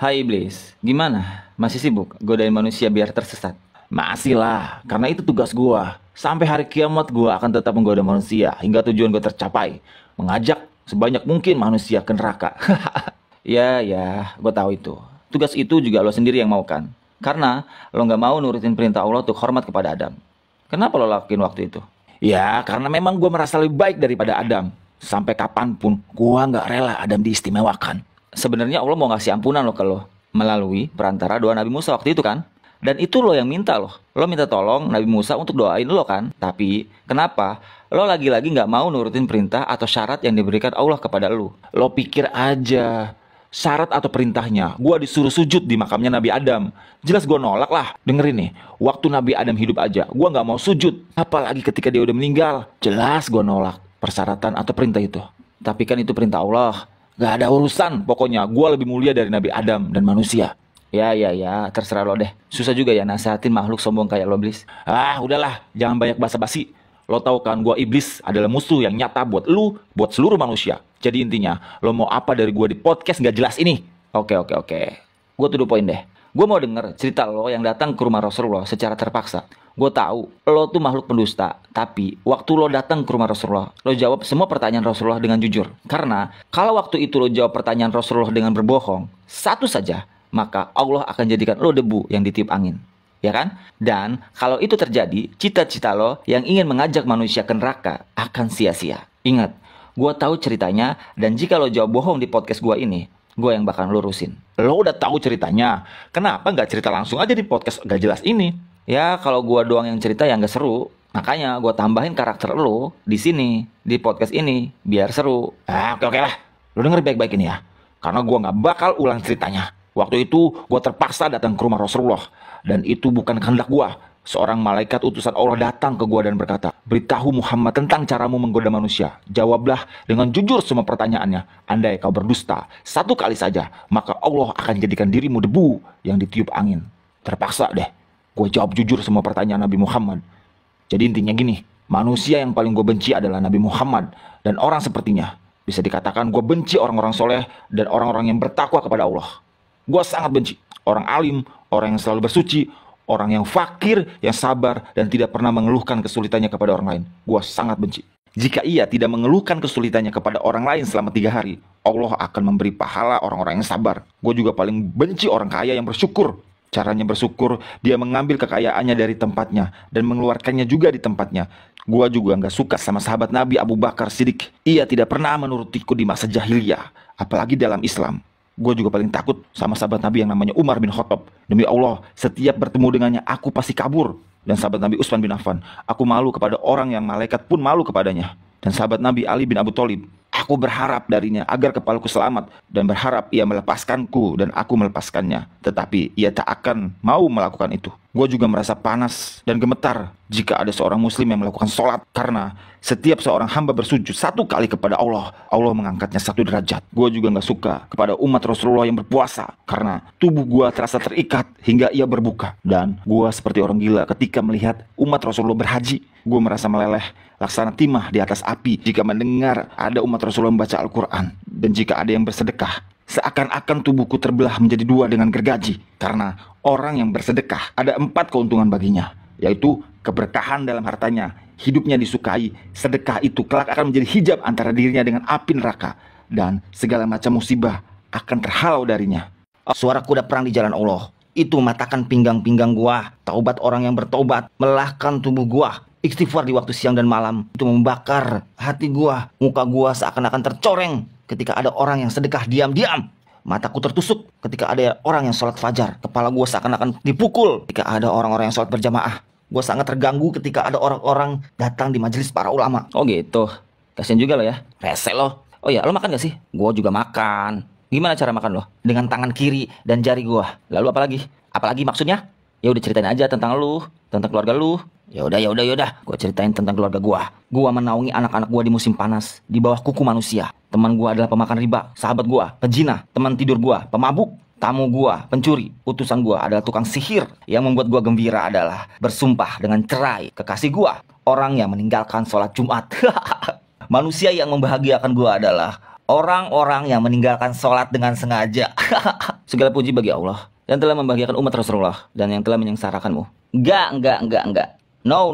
Hai iblis, gimana? Masih sibuk godain manusia biar tersesat? Masih lah, karena itu tugas gua. Sampai hari kiamat gua akan tetap menggoda manusia hingga tujuan gua tercapai. Mengajak sebanyak mungkin manusia ke neraka. Ya, gue tahu itu. Tugas itu juga lo sendiri yang mau kan? Karena lo nggak mau nurutin perintah Allah untuk hormat kepada Adam. Kenapa lo lakuin waktu itu? Ya, karena memang gua merasa lebih baik daripada Adam. Sampai kapanpun gua nggak rela Adam diistimewakan. Sebenarnya Allah mau ngasih ampunan lo ke lo melalui perantara doa Nabi Musa waktu itu kan? Dan itu lo yang minta loh. Lo minta tolong Nabi Musa untuk doain lo kan? Tapi kenapa lo lagi-lagi nggak mau nurutin perintah atau syarat yang diberikan Allah kepada lo? Lo pikir aja, syarat atau perintahnya gua disuruh sujud di makamnya Nabi Adam. Jelas gua nolak lah. Dengerin nih, waktu Nabi Adam hidup aja gua nggak mau sujud. Apalagi ketika dia udah meninggal. Jelas gua nolak persyaratan atau perintah itu. Tapi kan itu perintah Allah. Gak ada urusan, pokoknya gua lebih mulia dari Nabi Adam dan manusia. Ya, terserah lo deh. Susah juga ya nasehatin makhluk sombong kayak lo, iblis. Ah, udahlah, jangan banyak basa-basi. Lo tahu kan gua iblis adalah musuh yang nyata buat lu, buat seluruh manusia. Jadi intinya, lo mau apa dari gua di podcast gak jelas ini? Oke. Gue to the point deh. Gue mau denger cerita lo yang datang ke rumah Rasulullah secara terpaksa. Gue tahu lo tuh makhluk pendusta, tapi waktu lo datang ke rumah Rasulullah, lo jawab semua pertanyaan Rasulullah dengan jujur. Karena kalau waktu itu lo jawab pertanyaan Rasulullah dengan berbohong, satu saja, maka Allah akan jadikan lo debu yang ditiup angin. Ya kan? Dan kalau itu terjadi, cita-cita lo yang ingin mengajak manusia ke neraka akan sia-sia. Ingat, gue tahu ceritanya, dan jika lo jawab bohong di podcast gue ini, gue yang bakal lurusin. Lo udah tahu ceritanya, kenapa nggak cerita langsung aja di podcast gak jelas ini? Ya kalau gue doang yang cerita ya nggak seru. Makanya gue tambahin karakter lo di sini, di podcast ini, biar seru. Oke lah, lo denger baik-baik ini ya. Karena gue nggak bakal ulang ceritanya. Waktu itu gue terpaksa datang ke rumah Rasulullah. Dan itu bukan kehendak gue. Seorang malaikat utusan Allah datang ke gue dan berkata, beritahu Muhammad tentang caramu menggoda manusia. Jawablah dengan jujur semua pertanyaannya. Andai kau berdusta satu kali saja, maka Allah akan jadikan dirimu debu yang ditiup angin. Terpaksa deh gue jawab jujur semua pertanyaan Nabi Muhammad. Jadi intinya gini, manusia yang paling gue benci adalah Nabi Muhammad dan orang sepertinya. Bisa dikatakan gue benci orang-orang soleh dan orang-orang yang bertakwa kepada Allah. Gue sangat benci orang alim, orang yang selalu bersuci, orang yang fakir, yang sabar, dan tidak pernah mengeluhkan kesulitannya kepada orang lain. Gue sangat benci. Jika ia tidak mengeluhkan kesulitannya kepada orang lain selama 3 hari, Allah akan memberi pahala orang-orang yang sabar. Gue juga paling benci orang kaya yang bersyukur. Caranya bersyukur, dia mengambil kekayaannya dari tempatnya dan mengeluarkannya juga di tempatnya. Gua juga nggak suka sama sahabat Nabi Abu Bakar Siddiq. Ia tidak pernah menurutiku di masa jahiliyah, apalagi dalam Islam. Gue juga paling takut sama sahabat Nabi yang namanya Umar bin Khattab. Demi Allah, setiap bertemu dengannya aku pasti kabur. Dan sahabat Nabi Utsman bin Affan, aku malu kepada orang yang malaikat pun malu kepadanya. Dan sahabat Nabi Ali bin Abi Thalib, aku berharap darinya agar kepalaku selamat dan berharap ia melepaskanku dan aku melepaskannya. Tetapi ia tak akan mau melakukan itu. Gue juga merasa panas dan gemetar jika ada seorang muslim yang melakukan sholat. Karena setiap seorang hamba bersujud satu kali kepada Allah, Allah mengangkatnya 1 derajat. Gue juga gak suka kepada umat Rasulullah yang berpuasa. Karena tubuh gue terasa terikat hingga ia berbuka. Dan gue seperti orang gila ketika melihat umat Rasulullah berhaji. Gue merasa meleleh laksana timah di atas api jika mendengar ada umat Rasulullah membaca Al-Quran. Dan jika ada yang bersedekah, seakan-akan tubuhku terbelah menjadi 2 dengan gergaji. Karena orang yang bersedekah ada 4 keuntungan baginya, yaitu keberkahan dalam hartanya, hidupnya disukai, sedekah itu kelak akan menjadi hijab antara dirinya dengan api neraka, dan segala macam musibah akan terhalau darinya. Suara kuda perang di jalan Allah itu mematahkan pinggang-pinggang gua. Taubat orang yang bertobat melelahkan tubuh gua. Istighfar di waktu siang dan malam itu membakar hati gua. Muka gua seakan-akan tercoreng ketika ada orang yang sedekah diam-diam. Mataku tertusuk ketika ada orang yang sholat fajar. Kepala gua seakan-akan dipukul ketika ada orang-orang yang sholat berjamaah. Gua sangat terganggu ketika ada orang-orang datang di majelis para ulama. Oh gitu, kasian juga lo ya. Rese lo. Oh ya, lo makan gak sih? Gua juga makan. Gimana cara makan lo? Dengan tangan kiri dan jari gua. Lalu apa lagi? Apalagi maksudnya? Ya udah ceritain aja tentang lu, tentang keluarga lu. Ya udah. Gua ceritain tentang keluarga gua. Gua menaungi anak-anak gua di musim panas, di bawah kuku manusia. Teman gua adalah pemakan riba, sahabat gua pezina, teman tidur gua pemabuk, tamu gua pencuri, utusan gua adalah tukang sihir. Yang membuat gua gembira adalah bersumpah dengan cerai kekasih gua, orang yang meninggalkan sholat Jumat. Manusia yang membahagiakan gua adalah orang-orang yang meninggalkan sholat dengan sengaja. Segala puji bagi Allah yang telah membahagiakan umat Rasulullah dan yang telah menyengsarakanmu. Enggak. No.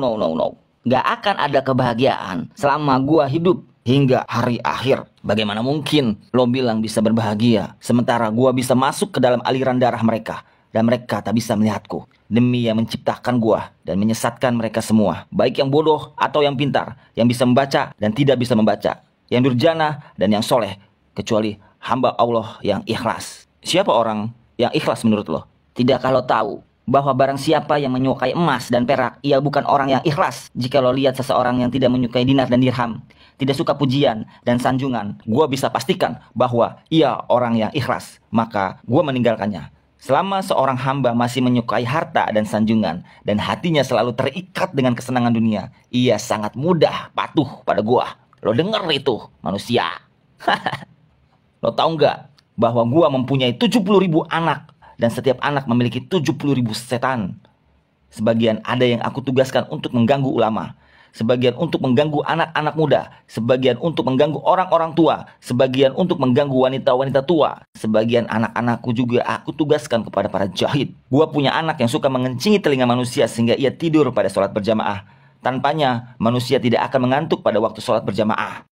Enggak akan ada kebahagiaan selama gua hidup hingga hari akhir. Bagaimana mungkin lo bilang bisa berbahagia sementara gua bisa masuk ke dalam aliran darah mereka dan mereka tak bisa melihatku. Demi yang menciptakan gua dan menyesatkan mereka semua, baik yang bodoh atau yang pintar, yang bisa membaca dan tidak bisa membaca, yang durjana dan yang soleh, kecuali hamba Allah yang ikhlas. Siapa orang yang ikhlas menurut lo? Tidak kalau tahu bahwa barang siapa yang menyukai emas dan perak, ia bukan orang yang ikhlas. Jika lo lihat seseorang yang tidak menyukai dinar dan dirham, tidak suka pujian dan sanjungan, gua bisa pastikan bahwa ia orang yang ikhlas. Maka gua meninggalkannya. Selama seorang hamba masih menyukai harta dan sanjungan dan hatinya selalu terikat dengan kesenangan dunia, ia sangat mudah patuh pada gua. Lo denger itu, manusia. Lo tahu nggak bahwa gua mempunyai 70.000 anak dan setiap anak memiliki 70.000 setan. Sebagian ada yang aku tugaskan untuk mengganggu ulama, sebagian untuk mengganggu anak-anak muda, sebagian untuk mengganggu orang-orang tua, sebagian untuk mengganggu wanita-wanita tua, sebagian anak-anakku juga aku tugaskan kepada para jahid. Gua punya anak yang suka mengencingi telinga manusia sehingga ia tidur pada sholat berjamaah. Tanpanya manusia tidak akan mengantuk pada waktu sholat berjamaah.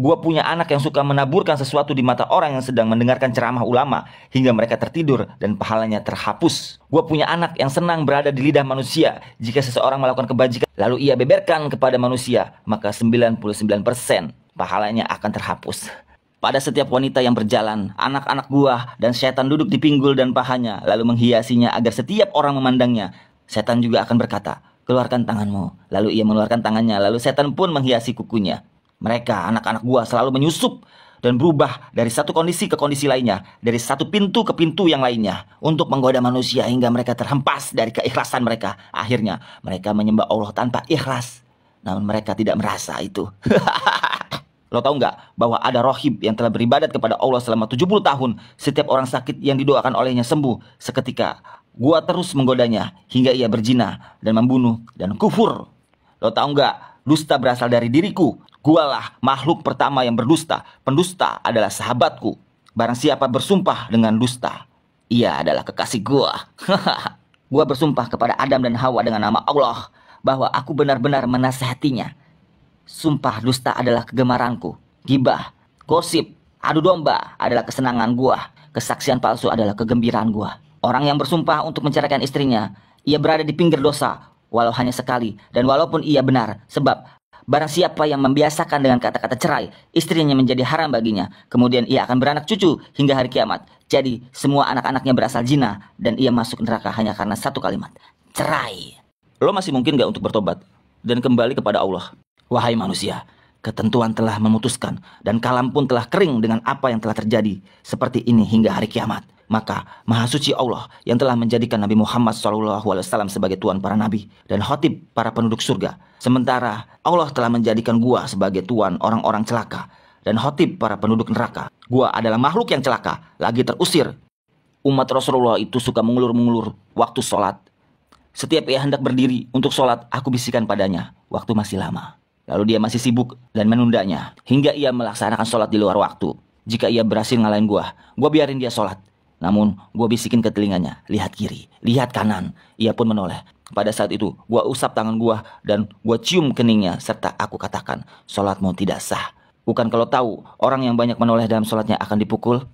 Gua punya anak yang suka menaburkan sesuatu di mata orang yang sedang mendengarkan ceramah ulama hingga mereka tertidur dan pahalanya terhapus. Gua punya anak yang senang berada di lidah manusia. Jika seseorang melakukan kebajikan lalu ia beberkan kepada manusia, maka 99% pahalanya akan terhapus. Pada setiap wanita yang berjalan, anak-anak gua dan setan duduk di pinggul dan pahanya lalu menghiasinya agar setiap orang memandangnya. Setan juga akan berkata, "Keluarkan tanganmu." Lalu ia mengeluarkan tangannya, lalu setan pun menghiasi kukunya. Mereka, anak-anak gua, selalu menyusup dan berubah dari satu kondisi ke kondisi lainnya, dari satu pintu ke pintu yang lainnya, untuk menggoda manusia hingga mereka terhempas dari keikhlasan mereka. Akhirnya, mereka menyembah Allah tanpa ikhlas, namun mereka tidak merasa itu. Lo tahu nggak bahwa ada rohib yang telah beribadat kepada Allah selama 70 tahun, setiap orang sakit yang didoakan olehnya sembuh seketika. Gua terus menggodanya hingga ia berzina dan membunuh dan kufur. Lo tahu nggak, dusta berasal dari diriku. Gualah makhluk pertama yang berdusta. Pendusta adalah sahabatku. Barang siapa bersumpah dengan dusta, ia adalah kekasih gua. Gua bersumpah kepada Adam dan Hawa dengan nama Allah bahwa aku benar-benar menasihatinya. Sumpah dusta adalah kegemaranku. Gibah, gosip, adu domba adalah kesenangan gua. Kesaksian palsu adalah kegembiraan gua. Orang yang bersumpah untuk menceraikan istrinya, ia berada di pinggir dosa, walau hanya sekali, dan walaupun ia benar, sebab barang siapa yang membiasakan dengan kata-kata cerai, istrinya menjadi haram baginya. Kemudian ia akan beranak cucu hingga hari kiamat. Jadi semua anak-anaknya berasal zina dan ia masuk neraka hanya karena satu kalimat, cerai. Lo masih mungkin gak untuk bertobat dan kembali kepada Allah? Wahai manusia, ketentuan telah memutuskan dan kalam pun telah kering dengan apa yang telah terjadi seperti ini hingga hari kiamat. Maka Maha Suci Allah yang telah menjadikan Nabi Muhammad SAW sebagai tuan para nabi dan khotib para penduduk surga. Sementara Allah telah menjadikan gua sebagai tuan orang-orang celaka dan khotib para penduduk neraka. Gua adalah makhluk yang celaka, lagi terusir. Umat Rasulullah itu suka mengulur-mengulur waktu sholat. Setiap ia hendak berdiri untuk sholat, aku bisikan padanya, waktu masih lama. Lalu dia masih sibuk dan menundanya hingga ia melaksanakan sholat di luar waktu. Jika ia berhasil ngalahin gua biarin dia sholat. Namun, gue bisikin ke telinganya, lihat kiri, lihat kanan. Ia pun menoleh. Pada saat itu, gue usap tangan gue dan gue cium keningnya serta aku katakan, sholatmu tidak sah. Bukan kalau tahu, orang yang banyak menoleh dalam sholatnya akan dipukul?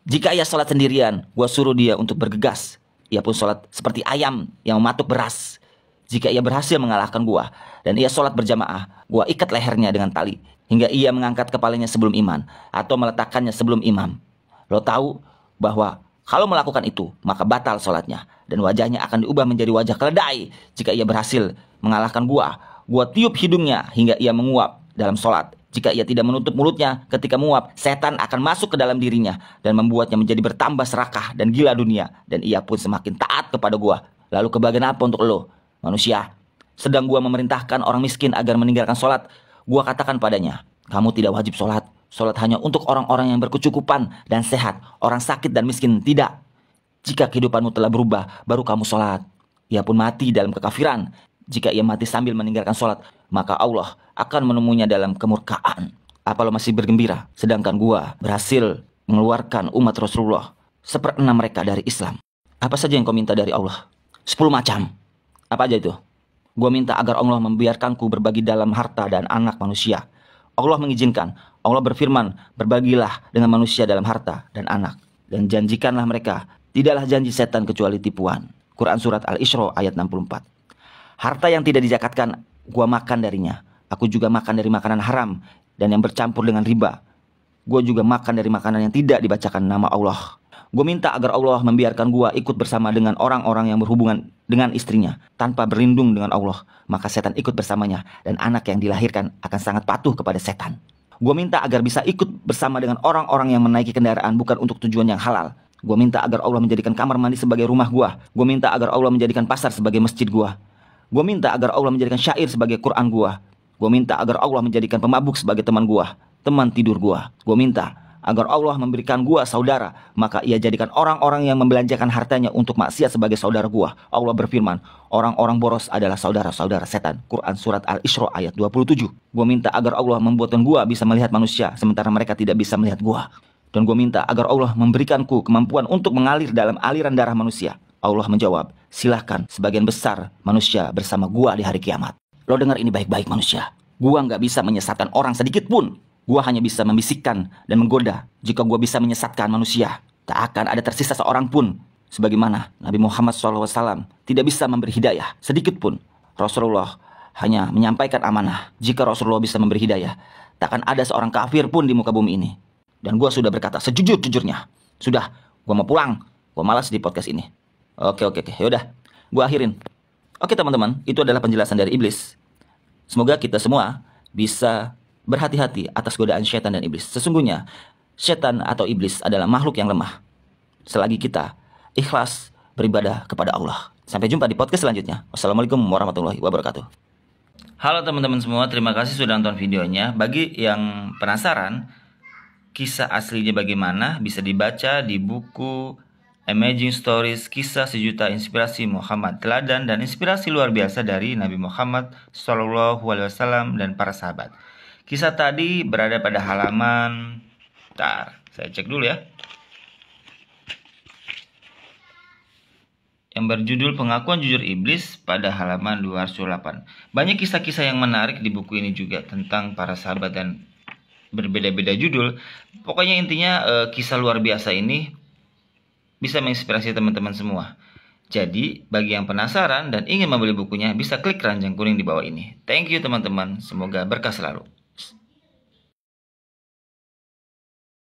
Jika ia sholat sendirian, gue suruh dia untuk bergegas. Ia pun sholat seperti ayam yang mematuk beras. Jika ia berhasil mengalahkan gue dan ia sholat berjamaah, gue ikat lehernya dengan tali hingga ia mengangkat kepalanya sebelum imam atau meletakkannya sebelum imam. Lo tahu bahwa kalau melakukan itu maka batal sholatnya dan wajahnya akan diubah menjadi wajah keledai. Jika ia berhasil mengalahkan gua tiup hidungnya hingga ia menguap dalam sholat. Jika ia tidak menutup mulutnya ketika menguap, setan akan masuk ke dalam dirinya dan membuatnya menjadi bertambah serakah dan gila dunia dan ia pun semakin taat kepada gua. Lalu kebahagiaan apa untuk lo, manusia? Sedang gua memerintahkan orang miskin agar meninggalkan sholat, gua katakan padanya, kamu tidak wajib sholat. Sholat hanya untuk orang-orang yang berkecukupan dan sehat. Orang sakit dan miskin tidak. Jika kehidupanmu telah berubah, baru kamu sholat. Ia pun mati dalam kekafiran. Jika ia mati sambil meninggalkan sholat, maka Allah akan menemuinya dalam kemurkaan. Apa lo masih bergembira? Sedangkan gua berhasil mengeluarkan umat Rasulullah 1/6 mereka dari Islam. Apa saja yang kau minta dari Allah? 10 macam. Apa aja itu? Gua minta agar Allah membiarkanku berbagi dalam harta dan anak manusia. Allah mengizinkan. Allah berfirman, berbagilah dengan manusia dalam harta dan anak. Dan janjikanlah mereka, tidaklah janji setan kecuali tipuan. Quran Surat Al-Isra ayat 64. Harta yang tidak dizakatkan, gua makan darinya. Aku juga makan dari makanan haram dan yang bercampur dengan riba. Gua juga makan dari makanan yang tidak dibacakan nama Allah. Gue minta agar Allah membiarkan gua ikut bersama dengan orang-orang yang berhubungan dengan istrinya tanpa berlindung dengan Allah, maka setan ikut bersamanya dan anak yang dilahirkan akan sangat patuh kepada setan. Gue minta agar bisa ikut bersama dengan orang-orang yang menaiki kendaraan bukan untuk tujuan yang halal. Gue minta agar Allah menjadikan kamar mandi sebagai rumah gua. Gue minta agar Allah menjadikan pasar sebagai masjid gua. Gue minta agar Allah menjadikan syair sebagai Quran gua. Gue minta agar Allah menjadikan pemabuk sebagai teman gua, teman tidur gua. Gue minta agar Allah memberikan gua saudara, maka ia jadikan orang-orang yang membelanjakan hartanya untuk maksiat sebagai saudara gua. Allah berfirman, orang-orang boros adalah saudara-saudara setan. Quran Surat Al-Isra ayat 27. Gua minta agar Allah membuatkan gua bisa melihat manusia, sementara mereka tidak bisa melihat gua. Dan gua minta agar Allah memberikanku kemampuan untuk mengalir dalam aliran darah manusia. Allah menjawab, silahkan, sebagian besar manusia bersama gua di hari kiamat. Lo dengar ini baik-baik manusia. Gua nggak bisa menyesatkan orang sedikit pun. Gua hanya bisa membisikkan dan menggoda. Jika gua bisa menyesatkan manusia, tak akan ada tersisa seorang pun. Sebagaimana Nabi Muhammad SAW tidak bisa memberi hidayah sedikit pun. Rasulullah hanya menyampaikan amanah. Jika Rasulullah bisa memberi hidayah, tak akan ada seorang kafir pun di muka bumi ini. Dan gua sudah berkata sejujur-jujurnya. Sudah, gua mau pulang. Gua malas di podcast ini. Oke. Yaudah, gua akhirin. Oke teman-teman, itu adalah penjelasan dari iblis. Semoga kita semua bisa berhati-hati atas godaan setan dan iblis. Sesungguhnya setan atau iblis adalah makhluk yang lemah selagi kita ikhlas beribadah kepada Allah. Sampai jumpa di podcast selanjutnya. Wassalamualaikum warahmatullahi wabarakatuh. Halo teman-teman semua, terima kasih sudah nonton videonya. Bagi yang penasaran kisah aslinya bagaimana, bisa dibaca di buku Amazing Stories, Kisah Sejuta Inspirasi Muhammad, teladan dan inspirasi luar biasa dari Nabi Muhammad SAW dan para sahabat. Kisah tadi berada pada halaman, saya cek dulu ya, yang berjudul Pengakuan Jujur Iblis pada halaman 208. Banyak kisah-kisah yang menarik di buku ini juga tentang para sahabat dan berbeda-beda judul. Pokoknya intinya kisah luar biasa ini bisa menginspirasi teman-teman semua. Jadi bagi yang penasaran dan ingin membeli bukunya, bisa klik keranjang kuning di bawah ini. Thank you teman-teman, semoga berkah selalu.